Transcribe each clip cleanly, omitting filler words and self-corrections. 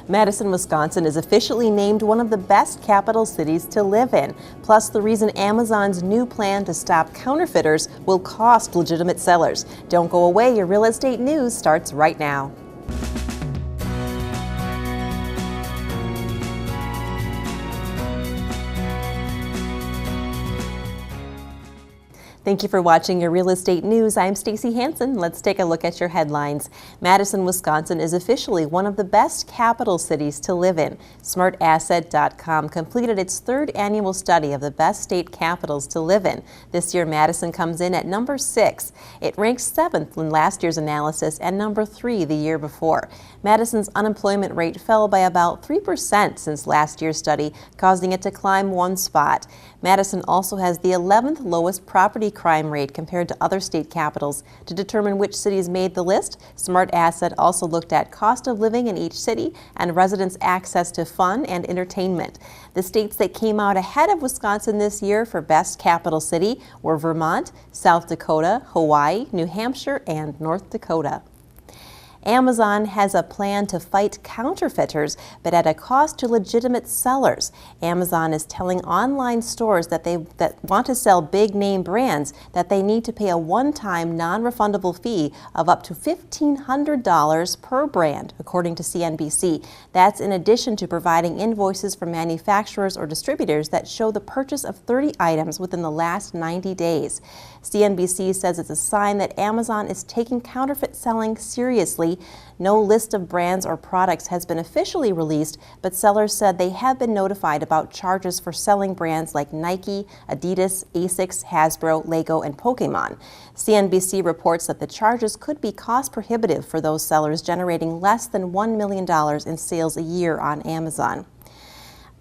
Madison, Wisconsin is officially named one of the best capital cities to live in. Plus, the reason Amazon's new plan to stop counterfeiters will cost legitimate sellers. Don't go away, your real estate news starts right now. Thank you for watching your real estate news. I'm Stacy Hansen. Let's take a look at your headlines. Madison, Wisconsin is officially one of the best capital cities to live in. SmartAsset.com completed its third annual study of the best state capitals to live in. This year, Madison comes in at number 6. It ranks 7th in last year's analysis and number 3 the year before. Madison's unemployment rate fell by about 3% since last year's study, causing it to climb 1 spot. Madison also has the 11th lowest property crime rate compared to other state capitals. To determine which cities made the list, SmartAsset also looked at cost of living in each city and residents' access to fun and entertainment. The states that came out ahead of Wisconsin this year for best capital city were Vermont, South Dakota, Hawaii, New Hampshire, and North Dakota. Amazon has a plan to fight counterfeiters, but at a cost to legitimate sellers. Amazon is telling online stores that want to sell big-name brands that they need to pay a one-time non-refundable fee of up to $1,500 per brand, according to CNBC. That's in addition to providing invoices from manufacturers or distributors that show the purchase of 30 items within the last 90 days. CNBC says it's a sign that Amazon is taking counterfeit selling seriously. No list of brands or products has been officially released, but sellers said they have been notified about charges for selling brands like Nike, Adidas, Asics, Hasbro, Lego, and Pokemon. CNBC reports that the charges could be cost prohibitive for those sellers generating less than $1 million in sales a year on Amazon.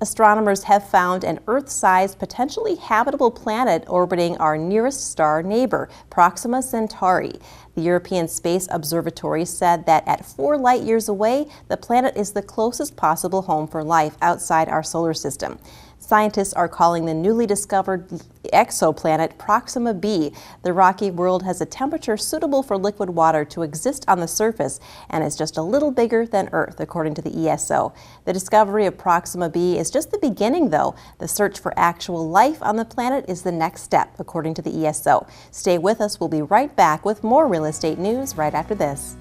Astronomers have found an Earth-sized, potentially habitable planet orbiting our nearest star neighbor, Proxima Centauri. The European Space Observatory said that at 4 light years away, the planet is the closest possible home for life outside our solar system. Scientists are calling the newly discovered exoplanet Proxima b. The rocky world has a temperature suitable for liquid water to exist on the surface and is just a little bigger than Earth, according to the ESO. The discovery of Proxima b is just the beginning, though. The search for actual life on the planet is the next step, according to the ESO. Stay with us. We'll be right back with more real estate news right after this.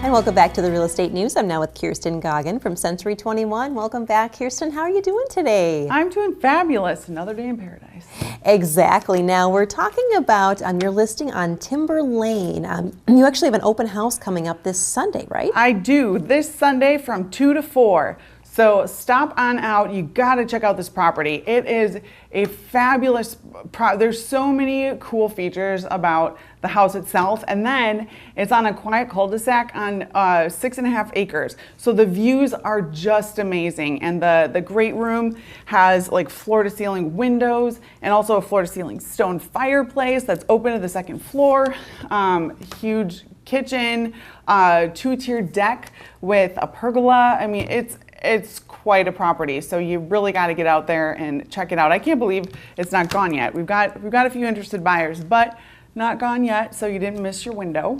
And welcome back to the Real Estate News. I'm now with Kirsten Goggin from Century 21. Welcome back, Kirsten. How are you doing today? I'm doing fabulous. Another day in paradise. Exactly. Now we're talking about your listing on Timber Lane. You actually have an open house coming up this Sunday, right? I do. This Sunday from 2 to 4. So stop on out. You got to check out this property. It is a fabulous there's so many cool features about the house itself, and then it's on a quiet cul-de-sac on 6.5 acres. So the views are just amazing, and the great room has like floor-to-ceiling windows and also a floor-to-ceiling stone fireplace that's open to the second floor. Huge kitchen, 2-tier deck with a pergola. I mean, it's quite a property, so you really got to get out there and check it out. I can't believe it's not gone yet. We've got a few interested buyers, but not gone yet, so you didn't miss your window.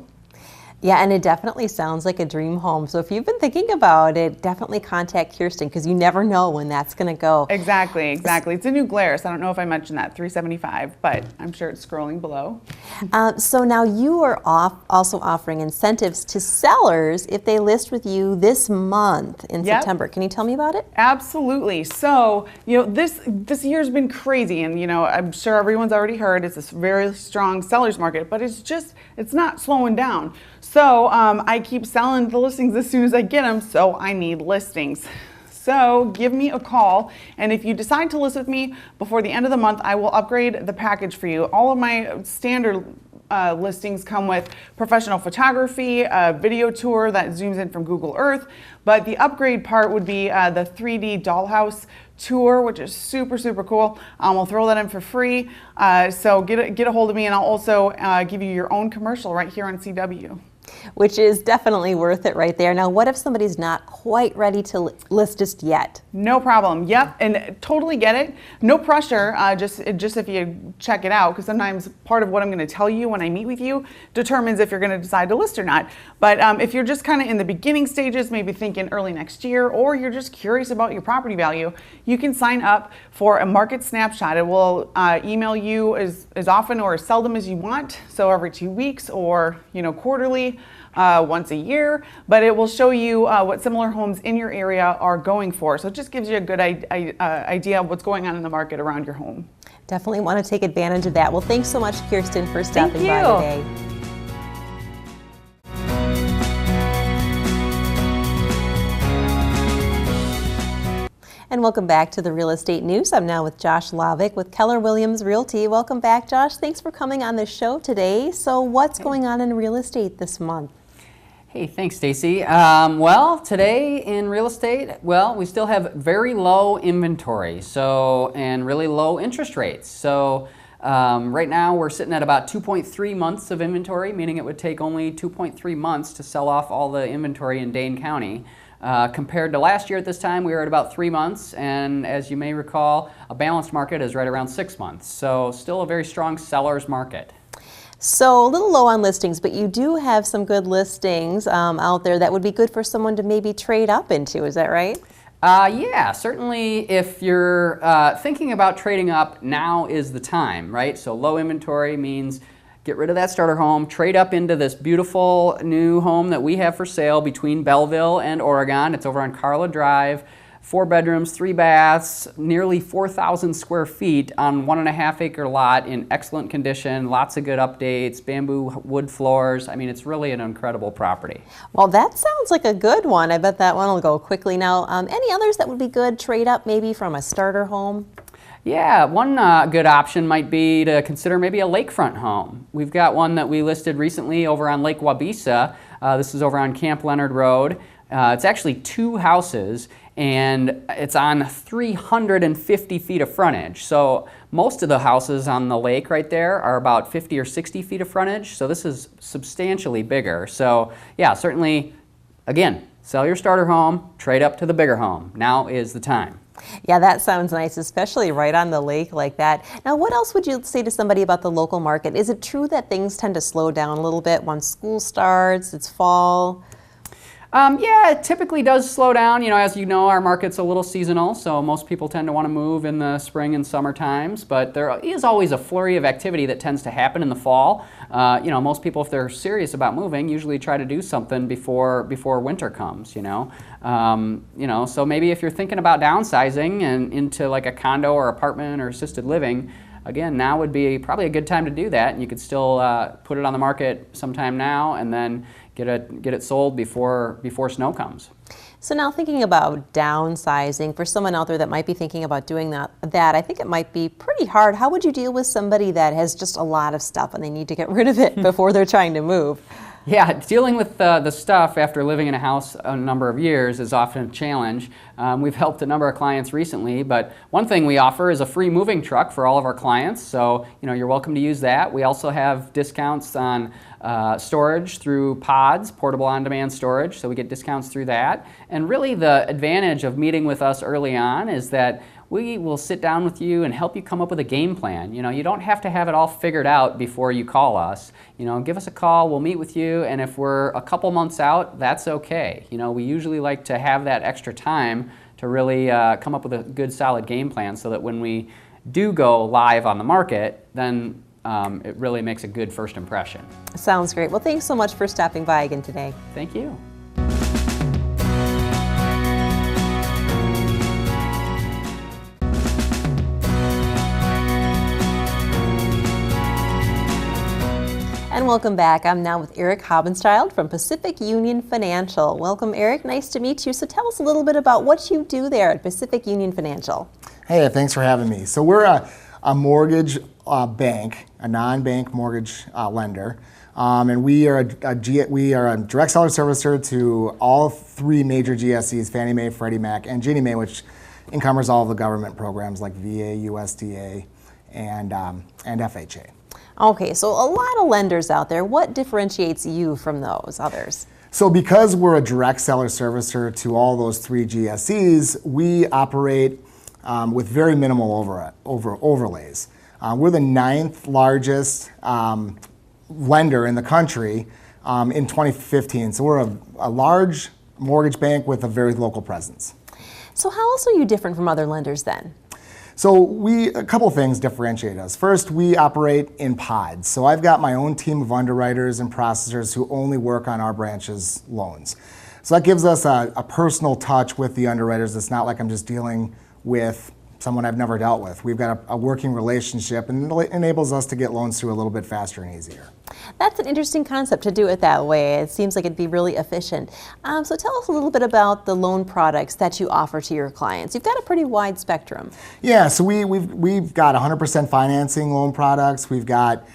Yeah, and it definitely sounds like a dream home. So if you've been thinking about it, definitely contact Kirsten, because you never know when that's going to go. Exactly. It's a new Glarus. I don't know if I mentioned that, $375, but I'm sure it's scrolling below. So now you are also offering incentives to sellers if they list with you this month in September. Can you tell me about it? Absolutely. So, this year's been crazy, and I'm sure everyone's already heard it's a very strong seller's market, but it's not slowing down. So I keep selling the listings as soon as I get them, so I need listings. So give me a call, and if you decide to list with me before the end of the month, I will upgrade the package for you. All of my standard listings come with professional photography, a video tour that zooms in from Google Earth, but the upgrade part would be the 3D dollhouse tour, which is super, super cool. We'll throw that in for free. So get a hold of me, and I'll also give you your own commercial right here on CW. Which is definitely worth it right there. Now, what if somebody's not quite ready to list just yet? No problem. Yep, and totally get it. No pressure. Just if you check it out, because sometimes part of what I'm going to tell you when I meet with you determines if you're going to decide to list or not. But if you're just kind of in the beginning stages, maybe thinking early next year, or you're just curious about your property value, you can sign up for a market snapshot. It will email you as often or as seldom as you want, so every 2 weeks or quarterly, once a year, but it will show you what similar homes in your area are going for. So it just gives you a good idea of what's going on in the market around your home. Definitely want to take advantage of that. Well, thanks so much, Kirsten, for stopping by today. And welcome back to the Real Estate News. I'm now with Josh Lavick with Keller Williams Realty. Welcome back, Josh. Thanks for coming on the show today. So what's going on in real estate this month? Hey, thanks, Stacy. Well, today in real estate, we still have very low inventory, and really low interest rates. So right now we're sitting at about 2.3 months of inventory, meaning it would take only 2.3 months to sell off all the inventory in Dane County. Compared to last year at this time, we were at about 3 months, and as you may recall, a balanced market is right around 6 months. So still a very strong seller's market. So a little low on listings, but you do have some good listings out there that would be good for someone to maybe trade up into. Is that right? Yeah, certainly if you're thinking about trading up, now is the time, right? So low inventory means get rid of that starter home, trade up into this beautiful new home that we have for sale between Belleville and Oregon. It's over on Carla Drive. 4 bedrooms, 3 baths, nearly 4,000 square feet on 1.5 acre lot in excellent condition, lots of good updates, bamboo wood floors. I mean, it's really an incredible property. Well, that sounds like a good one. I bet that one will go quickly. Now, any others that would be good trade up maybe from a starter home? Yeah, one good option might be to consider maybe a lakefront home. We've got one that we listed recently over on Lake Wabisa. This is over on Camp Leonard Road. It's actually 2 houses, and it's on 350 feet of frontage. So most of the houses on the lake right there are about 50 or 60 feet of frontage. So this is substantially bigger. So yeah, certainly, again, sell your starter home, trade up to the bigger home. Now is the time. Yeah, that sounds nice, especially right on the lake like that. Now, what else would you say to somebody about the local market? Is it true that things tend to slow down a little bit once school starts, it's fall? Yeah, it typically does slow down. As you know, our market's a little seasonal, so most people tend to want to move in the spring and summer times, but there is always a flurry of activity that tends to happen in the fall. Most people, if they're serious about moving, usually try to do something before winter comes, So maybe if you're thinking about downsizing and into like a condo or apartment or assisted living, again, now would be probably a good time to do that, and you could still put it on the market sometime now and then get it sold before snow comes. So now thinking about downsizing, for someone out there that might be thinking about doing that, I think it might be pretty hard. How would you deal with somebody that has just a lot of stuff and they need to get rid of it before they're trying to move? Yeah, dealing with the stuff after living in a house a number of years is often a challenge. We've helped a number of clients recently, but one thing we offer is a free moving truck for all of our clients, so you're welcome to use that. We also have discounts on storage through pods, portable on-demand storage, so we get discounts through that. And really the advantage of meeting with us early on is that we will sit down with you and help you come up with a game plan. You don't have to have it all figured out before you call us. Give us a call, we'll meet with you, and if we're a couple months out, that's okay. We usually like to have that extra time to really come up with a good solid game plan so that when we do go live on the market, then it really makes a good first impression. Sounds great. Well, thanks so much for stopping by again today. Thank you. And welcome back. I'm now with Eric Hobbins from Pacific Union Financial. Welcome, Eric. Nice to meet you. So tell us a little bit about what you do there at Pacific Union Financial. Hey, thanks for having me. So we're a mortgage bank, a non-bank mortgage lender, and we are a direct seller servicer to all 3 major GSEs, Fannie Mae, Freddie Mac, and Ginnie Mae, which encumbers all of the government programs like VA, USDA, and FHA. Okay, so a lot of lenders out there. What differentiates you from those others? So because we're a direct seller servicer to all those three GSEs, we operate with very minimal overlays. We're the 9th largest lender in the country in 2015. So we're a large mortgage bank with a very local presence. So how else are you different from other lenders then? So a couple of things differentiate us. First, we operate in pods. So I've got my own team of underwriters and processors who only work on our branch's loans. So that gives us a personal touch with the underwriters. It's not like I'm just dealing with someone I've never dealt with. We've got a working relationship, and it enables us to get loans through a little bit faster and easier. That's an interesting concept to do it that way. It seems like it'd be really efficient. So tell us a little bit about the loan products that you offer to your clients. You've got a pretty wide spectrum. Yeah, so we've got 100% financing loan products. We've got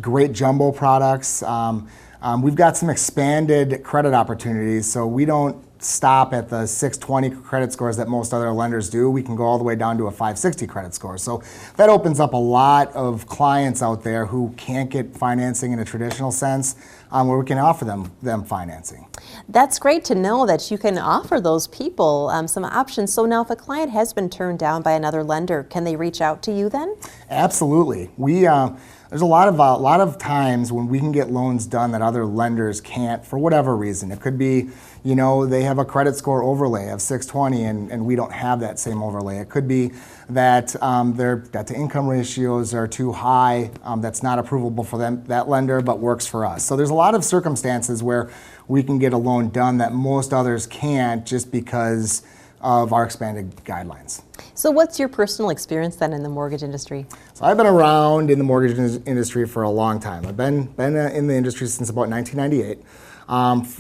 great jumbo products. We've got some expanded credit opportunities, so we don't stop at the 620 credit scores that most other lenders do. We can go all the way down to a 560 credit score. So that opens up a lot of clients out there who can't get financing in a traditional sense, where we can offer them financing. That's great to know that you can offer those people some options. So now if a client has been turned down by another lender, can they reach out to you then? Absolutely. There's a lot of times when we can get loans done that other lenders can't for whatever reason. It could be, they have a credit score overlay of 620 and we don't have that same overlay. It could be that their debt to income ratios are too high. That's not approvable for that lender, but works for us. So there's a lot of circumstances where we can get a loan done that most others can't just because of our expanded guidelines. So what's your personal experience then in the mortgage industry? So I've been around in the mortgage industry for a long time. I've been in the industry since about 1998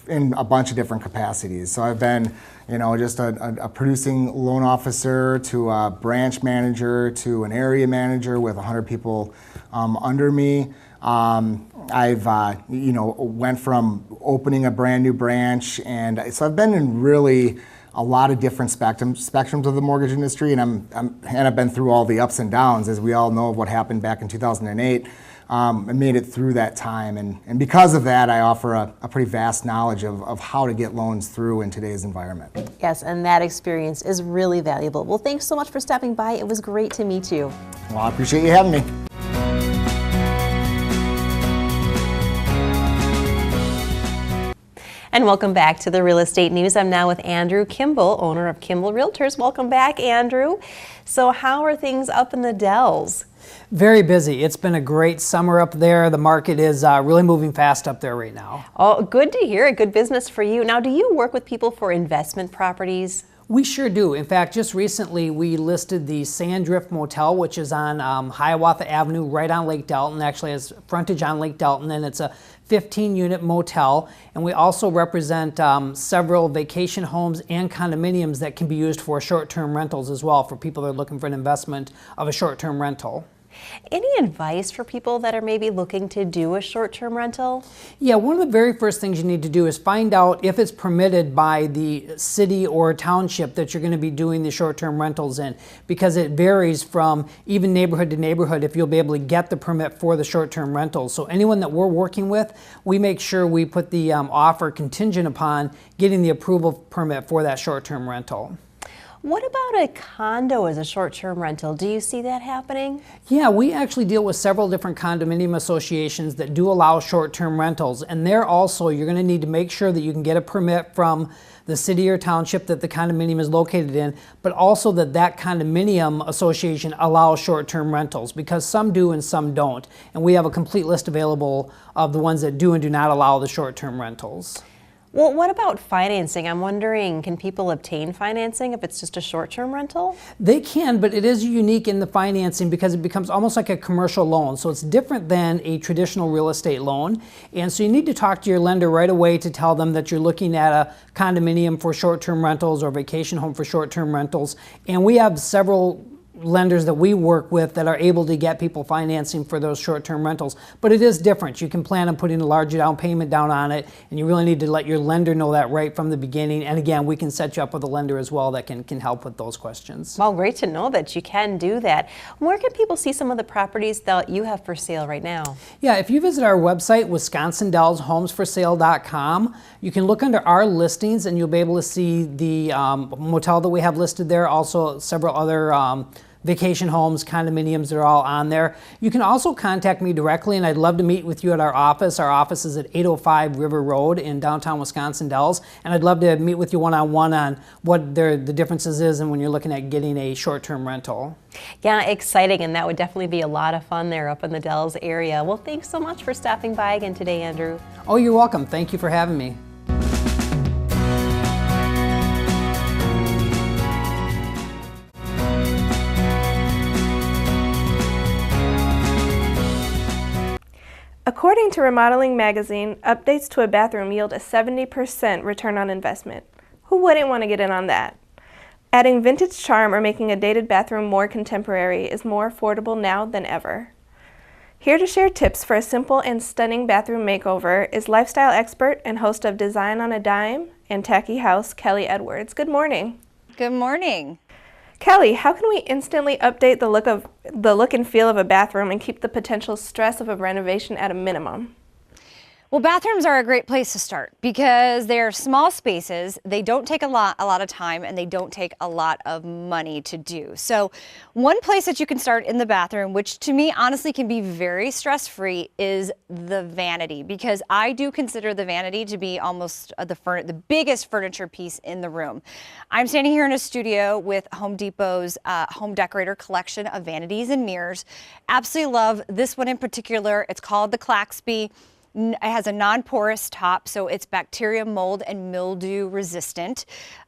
in a bunch of different capacities. So I've been just a producing loan officer to a branch manager to an area manager with 100 people under me. I've went from opening a brand new branch, and so I've been in really a lot of different spectrums of the mortgage industry, and I've been through all the ups and downs, as we all know of what happened back in 2008. I made it through that time, and because of that, I offer a pretty vast knowledge of how to get loans through in today's environment. Yes, and that experience is really valuable. Well, thanks so much for stopping by. It was great to meet you. Well, I appreciate you having me. And welcome back to the Real Estate News. I'm now with Andrew Kimble, owner of Kimble Realtors. Welcome back, Andrew. So how are things up in the Dells? Very busy. It's been a great summer up there. The market is really moving fast up there right now. Oh, good to hear. A good business for you. Now, do you work with people for investment properties? We sure do. In fact, just recently we listed the Sandrift Motel, which is on Hiawatha Avenue right on Lake Delton. Actually has frontage on Lake Delton, and it's a 15-unit motel. And we also represent several vacation homes and condominiums that can be used for short-term rentals as well, for people that are looking for an investment of a short-term rental. Any advice for people that are maybe looking to do a short-term rental? Yeah, one of the very first things you need to do is find out if it's permitted by the city or township that you're going to be doing the short-term rentals in, because it varies from even neighborhood to neighborhood if you'll be able to get the permit for the short-term rentals. So anyone that we're working with, we make sure we put the offer contingent upon getting the approval permit for that short-term rental. What about a condo as a short-term rental? Do you see that happening? Yeah, we actually deal with several different condominium associations that do allow short-term rentals, and there also you're going to need to make sure that you can get a permit from the city or township that the condominium is located in, but also that condominium association allows short-term rentals, because some do and some don't. And we have a complete list available of the ones that do and do not allow the short-term rentals. Well, what about financing? I'm wondering, can people obtain financing if it's just a short-term rental? They can, but it is unique in the financing because it becomes almost like a commercial loan. So it's different than a traditional real estate loan. And so you need to talk to your lender right away to tell them that you're looking at a condominium for short-term rentals or vacation home for short-term rentals. And we have several lenders that we work with that are able to get people financing for those short-term rentals. But it is different. You can plan on putting a larger down payment down on it, and you really need to let your lender know that right from the beginning. And again, we can set you up with a lender as well that can help with those questions. Well, great to know that you can do that. Where can people see some of the properties that you have for sale right now? Yeah, if you visit our website, WisconsinDellsHomesForSale.com, you can look under our listings and you'll be able to see the motel that we have listed there, also several other vacation homes, condominiums, they're all on there. You can also contact me directly, and I'd love to meet with you at our office. Our office is at 805 River Road in downtown Wisconsin Dells, and I'd love to meet with you one-on-one on what the differences is and when you're looking at getting a short-term rental. Yeah, exciting, and that would definitely be a lot of fun there up in the Dells area. Well, thanks so much for stopping by again today, Andrew. Oh, you're welcome. Thank you for having me. According to Remodeling Magazine, updates to a bathroom yield a 70% return on investment. Who wouldn't want to get in on that? Adding vintage charm or making a dated bathroom more contemporary is more affordable now than ever. Here to share tips for a simple and stunning bathroom makeover is lifestyle expert and host of Design on a Dime and Tacky House, Kelly Edwards. Good morning. Good morning. Kelly, how can we instantly update the look and feel of a bathroom and keep the potential stress of a renovation at a minimum? Well, bathrooms are a great place to start because they're small spaces, they don't take a lot of time, and they don't take a lot of money to do. So one place that you can start in the bathroom, which to me honestly can be very stress-free, is the vanity, because I do consider the vanity to be almost the biggest furniture piece in the room. I'm standing here in a studio with Home Depot's home decorator collection of vanities and mirrors. Absolutely love this one in particular. It's called the Claxby. It has a non-porous top, so it's bacteria, mold, and mildew resistant.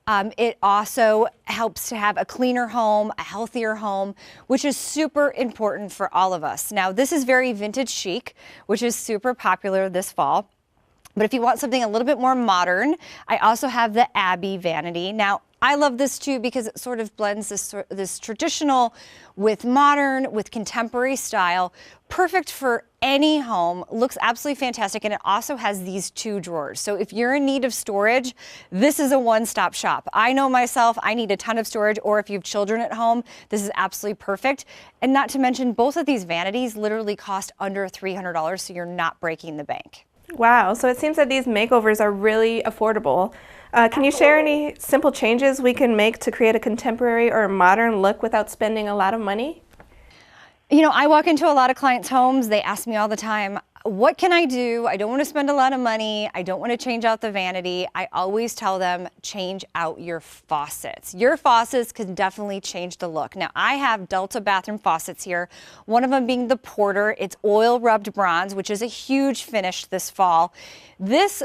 It also helps to have a cleaner home, a healthier home, which is super important for all of us. Now, this is very vintage chic, which is super popular this fall. But if you want something a little bit more modern, I also have the Abbey vanity. Now, I love this too because it sort of blends this traditional with modern, with contemporary style. Perfect for any home, looks absolutely fantastic, and it also has these 2 drawers. So if you're in need of storage, this is a one-stop shop. I know myself, I need a ton of storage, or if you have children at home, this is absolutely perfect. And not to mention, both of these vanities literally cost under $300, so you're not breaking the bank. Wow, so it seems that these makeovers are really affordable. Can you share any simple changes we can make to create a contemporary or modern look without spending a lot of money? You know, I walk into a lot of clients' homes, they ask me all the time, what can I do? I don't want to spend a lot of money. I don't want to change out the vanity. I always tell them, change out your faucets. Your faucets can definitely change the look. Now, I have Delta bathroom faucets here, one of them being the Porter. It's oil rubbed bronze, which is a huge finish this fall. This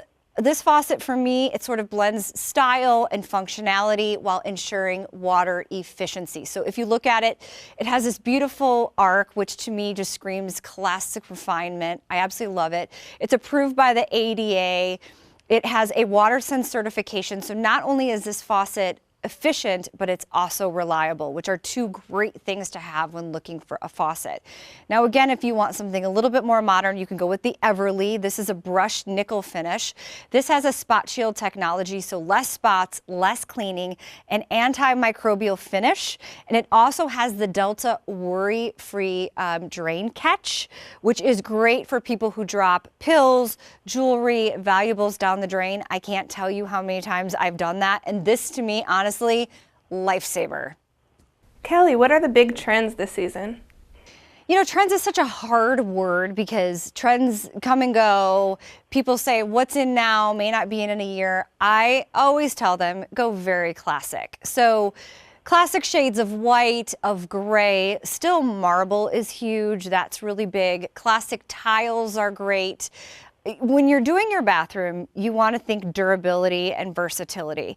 faucet for me, it sort of blends style and functionality while ensuring water efficiency. So if you look at it, it has this beautiful arc, which to me just screams classic refinement. I absolutely love it. It's approved by the ADA. It has a WaterSense certification. So not only is this faucet efficient, but it's also reliable, which are 2 great things to have when looking for a faucet. Now, again, if you want something a little bit more modern, you can go with the Everly. This is a brushed nickel finish. This has a spot shield technology, so less spots, less cleaning, an antimicrobial finish, and it also has the Delta worry-free drain catch, which is great for people who drop pills, jewelry, valuables down the drain. I can't tell you how many times I've done that, and this to me, honestly, lifesaver. Kelly, what are the big trends this season? You know, trends is such a hard word because trends come and go. People say what's in now may not be in a year. I always tell them, go very classic. So classic shades of white, of gray, still marble is huge. That's really big. Classic tiles are great. When you're doing your bathroom, you want to think durability and versatility.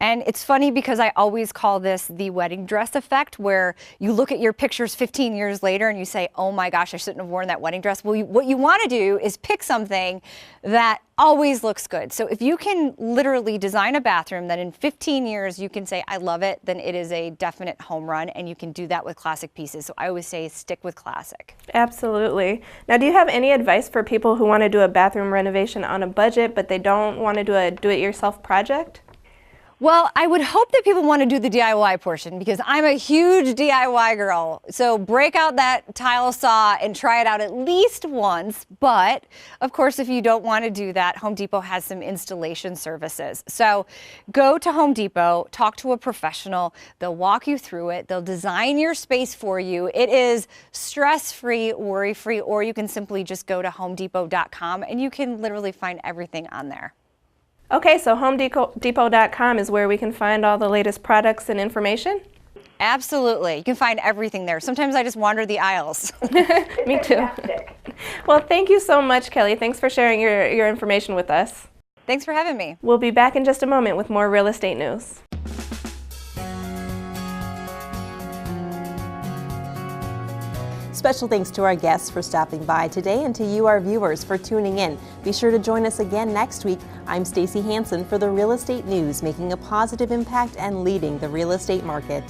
And it's funny because I always call this the wedding dress effect, where you look at your pictures 15 years later and you say, oh my gosh, I shouldn't have worn that wedding dress. Well, what you want to do is pick something that always looks good. So if you can literally design a bathroom that in 15 years you can say, I love it, then it is a definite home run, and you can do that with classic pieces. So I always say stick with classic. Absolutely. Now, do you have any advice for people who want to do a bathroom renovation on a budget, but they don't want to do a do-it-yourself project? Well, I would hope that people want to do the DIY portion, because I'm a huge DIY girl. So break out that tile saw and try it out at least once. But of course, if you don't want to do that, Home Depot has some installation services. So go to Home Depot, talk to a professional. They'll walk you through it. They'll design your space for you. It is stress-free, worry-free, or you can simply just go to homedepot.com and you can literally find everything on there. Okay, so homedepot.com is where we can find all the latest products and information? Absolutely. You can find everything there. Sometimes I just wander the aisles. Me too. Well, thank you so much, Kelly. Thanks for sharing your information with us. Thanks for having me. We'll be back in just a moment with more real estate news. Special thanks to our guests for stopping by today, and to you, our viewers, for tuning in. Be sure to join us again next week. I'm Stacy Hansen for the Real Estate News, making a positive impact and leading the real estate market.